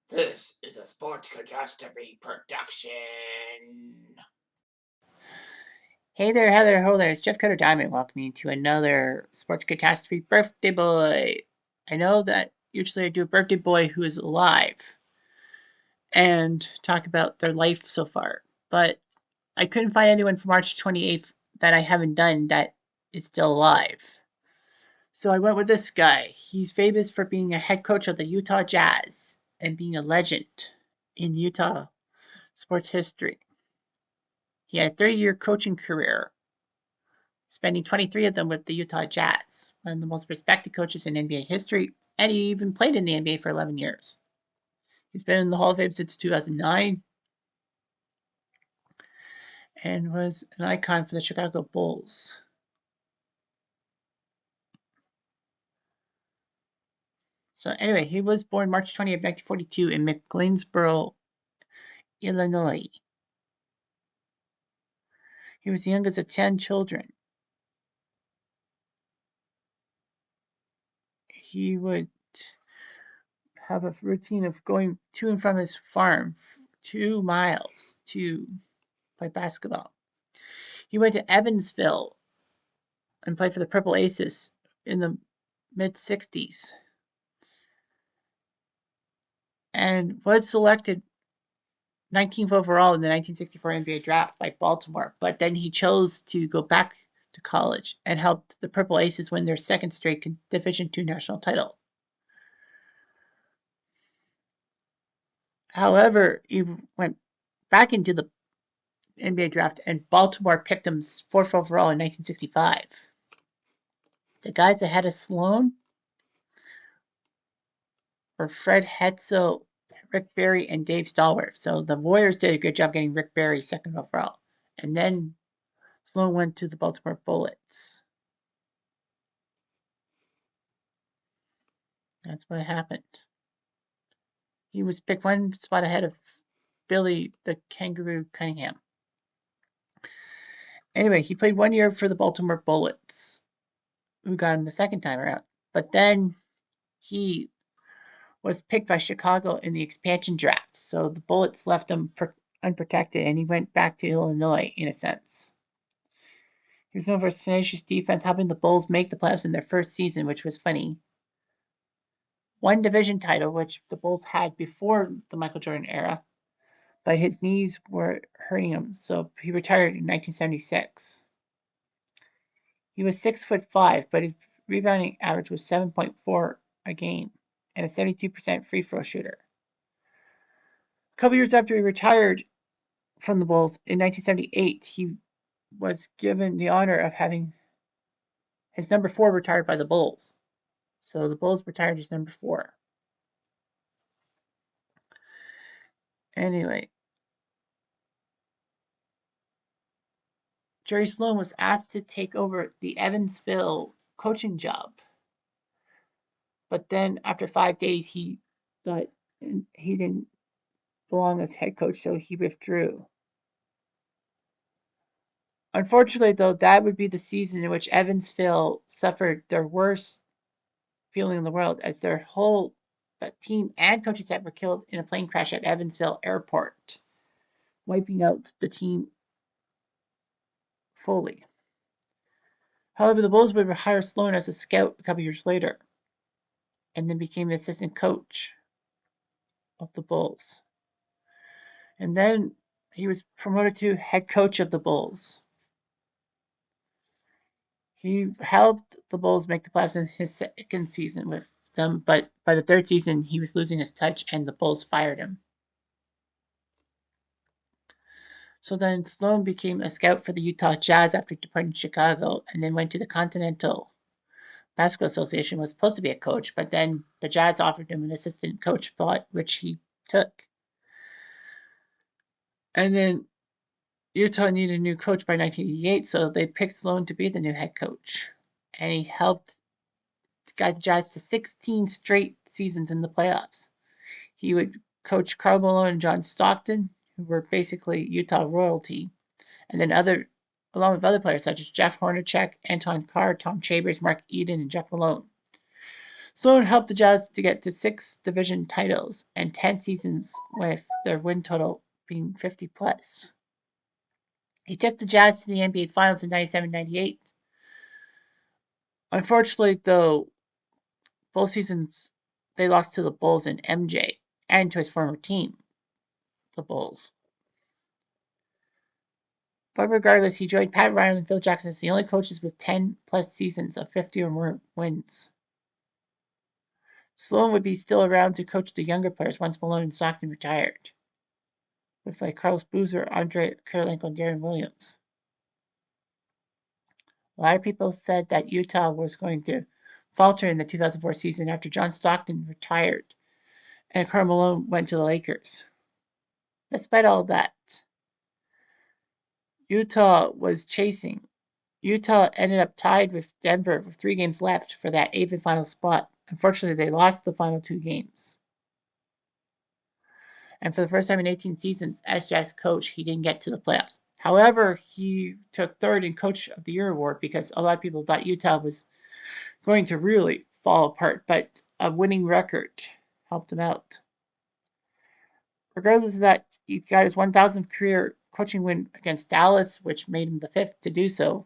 This is a Sports Catastrophe production. Hey there, Heather, ho there. It's Jeff Cutter Diamond welcoming you to another Sports Catastrophe Birthday Boy. I know that usually I do a birthday boy who is alive and talk about their life so far, but I couldn't find anyone from March 28th that I haven't done that is still alive. So I went with this guy. He's famous for being a head coach of the Utah Jazz and being a legend in Utah sports history. He had a 30-year coaching career, spending 23 of them with the Utah Jazz, one of the most respected coaches in NBA history, and he even played in the NBA for 11 years. He's been in the Hall of Fame since 2009 and was an icon for the Chicago Bulls. So anyway, he was born March 20th, 1942 in McLeansboro, Illinois. He was the youngest of 10 children. He would have a routine of going to and from his farm 2 miles to play basketball. He went to Evansville and played for the Purple Aces in the mid 60s and was selected 19th overall in the 1964 NBA draft by Baltimore. But then he chose to go back to college and helped the Purple Aces win their second straight Division II national title. However, he went back into the NBA draft and Baltimore picked him fourth overall in 1965. The guys ahead of Sloan were Fred Hetzel, Rick Barry, and Dave Stallworth. So the Warriors did a good job getting Rick Barry second overall. And then Sloan went to the Baltimore Bullets. That's what happened. He was picked one spot ahead of Billy the Kangaroo Cunningham. Anyway, he played 1 year for the Baltimore Bullets, who got him the second time around. But then he was picked by Chicago in the expansion draft. So the Bullets left him unprotected, and he went back to Illinois in a sense. He was known for his tenacious defense, helping the Bulls make the playoffs in their first season, which was funny. One division title, which the Bulls had before the Michael Jordan era, but his knees were hurting him, so he retired in 1976. He was 6'5", but his rebounding average was 7.4 a game and a 72% free throw shooter. A couple years after he retired from the Bulls in 1978, he was given the honor of having his number 4 retired by the Bulls. So the Bulls retired his number 4. Anyway, Jerry Sloan was asked to take over the Evansville coaching job. But then after 5 days, he thought he didn't belong as head coach, so he withdrew. Unfortunately, though, that would be the season in which Evansville suffered their worst feeling in the world, as their whole team and coaching staff were killed in a plane crash at Evansville Airport, wiping out the team fully. However, the Bulls would hire Sloan as a scout a couple years later, and then became the assistant coach of the Bulls. And then he was promoted to head coach of the Bulls. He helped the Bulls make the playoffs in his second season with them, but by the third season, he was losing his touch, and the Bulls fired him. So then Sloan became a scout for the Utah Jazz after departing Chicago, and then went to the Continental Basketball Association. Was supposed to be a coach, but then the Jazz offered him an assistant coach spot, which he took. And then Utah needed a new coach by 1988, so they picked Sloan to be the new head coach. And he helped guide the Jazz to 16 straight seasons in the playoffs. He would coach Karl Malone and John Stockton, who were basically Utah royalty, and then along with other players such as Jeff Hornacek, Anton Carr, Tom Chambers, Mark Eden, and Jeff Malone. Sloan helped the Jazz to get to 6 division titles and 10 seasons with their win total being 50 plus. He took the Jazz to the NBA Finals in 97-98. Unfortunately, though, both seasons they lost to the Bulls and MJ and to his former team, the Bulls. But regardless, he joined Pat Riley and Phil Jackson as the only coaches with 10 plus seasons of 50 or more wins. Sloan would be still around to coach the younger players once Malone and Stockton retired, with like Carlos Boozer, Andre Kirilenko, and Darren Williams. A lot of people said that Utah was going to falter in the 2004 season after John Stockton retired and Karl Malone went to the Lakers. Despite all that, Utah was chasing. Utah ended up tied with Denver with 3 games left for that 8th and final spot. Unfortunately, they lost the final 2 games. And for the first time in 18 seasons, as Jazz coach, he didn't get to the playoffs. However, he took 3rd in Coach of the Year award because a lot of people thought Utah was going to really fall apart, but a winning record helped him out. Regardless of that, he got his 1,000th career coaching win against Dallas, which made him the 5th to do so.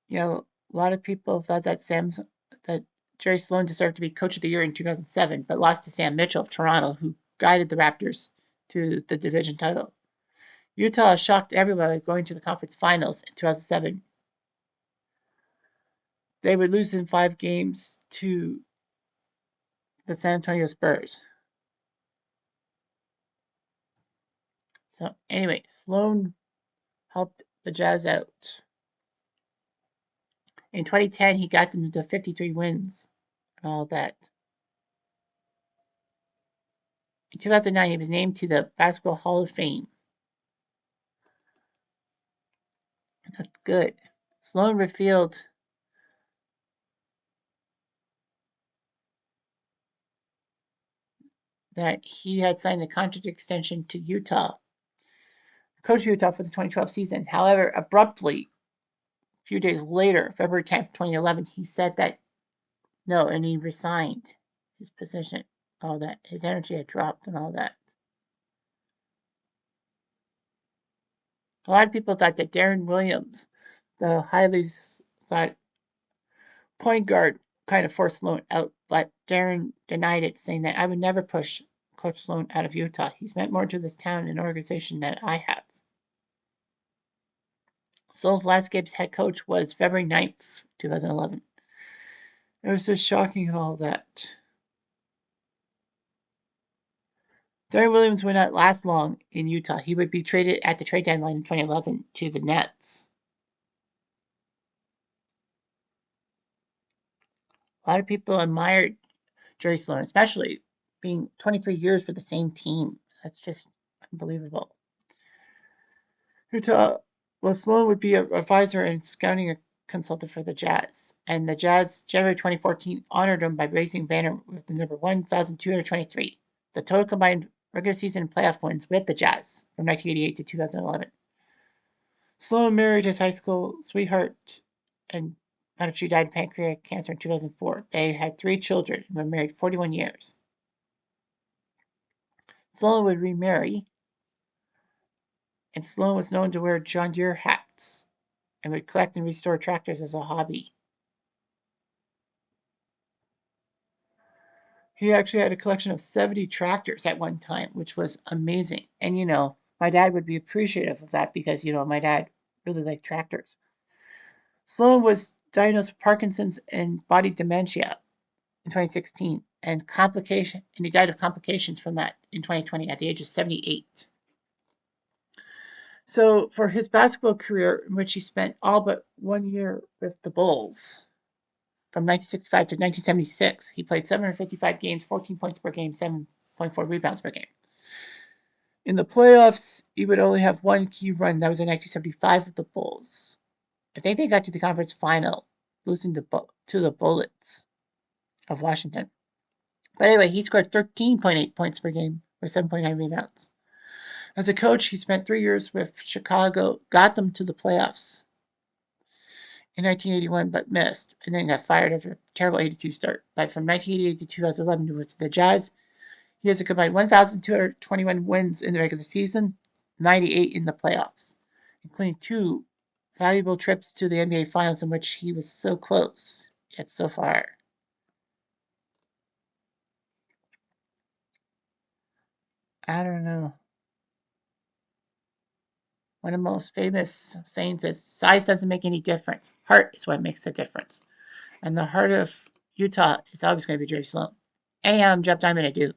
You know, a lot of people thought that Jerry Sloan deserved to be Coach of the Year in 2007, but lost to Sam Mitchell of Toronto, who guided the Raptors to the division title. Utah shocked everybody going to the conference finals in 2007. They would lose in 5 games to the San Antonio Spurs. So anyway, Sloan helped the Jazz out. In 2010, he got them to 53 wins and all that. In 2009, he was named to the Basketball Hall of Fame. Not good. Sloan revealed that he had signed a contract extension to Utah, coach Utah for the 2012 season. However, abruptly, a few days later, February 10th, 2011, he said that no, and he resigned his position, all that. His energy had dropped and all that. A lot of people thought that Darren Williams, the highly sought point guard, kind of forced Sloan out, but Darren denied it, saying that I would never push Coach Sloan out of Utah. He's meant more to this town and organization than I have. Sloan's last game as head coach was February 9th, 2011. It was just shocking and all that. Darren Williams would not last long in Utah. He would be traded at the trade deadline in 2011 to the Nets. A lot of people admired Jerry Sloan, especially being 23 years with the same team. That's just unbelievable. Well, Sloan would be an advisor and scouting consultant for the Jazz. And the Jazz, January 2014, honored him by raising banner with the number 1,223. The total combined regular season and playoff wins with the Jazz from 1988 to 2011. Sloan married his high school sweetheart, and she died of pancreatic cancer in 2004. They had 3 children and were married 41 years. Sloan would remarry, and Sloan was known to wear John Deere hats and would collect and restore tractors as a hobby. He actually had a collection of 70 tractors at one time, which was amazing. And, my dad would be appreciative of that because, my dad really liked tractors. Sloan was diagnosed with Parkinson's and body dementia in 2016, and he died of complications from that in 2020 at the age of 78. So for his basketball career, in which he spent all but 1 year with the Bulls, from 1965 to 1976, he played 755 games, 14 points per game, 7.4 rebounds per game. In the playoffs, he would only have one key run. That was in 1975 with the Bulls. I think they got to the conference final, losing to the Bullets of Washington. But anyway, he scored 13.8 points per game with 7.9 rebounds. As a coach, he spent 3 years with Chicago, got them to the playoffs. in 1981, but missed, and then got fired after a terrible 82 start. But from 1988 to 2011 with the Jazz, he has a combined 1,221 wins in the regular season, 98 in the playoffs, including 2 valuable trips to the NBA Finals in which he was so close, yet so far. I don't know. One of the most famous sayings is size doesn't make any difference. Heart is what makes a difference. And the heart of Utah is always going to be Jerry Sloan. Anyhow, I'm Jeff Diamond. I do.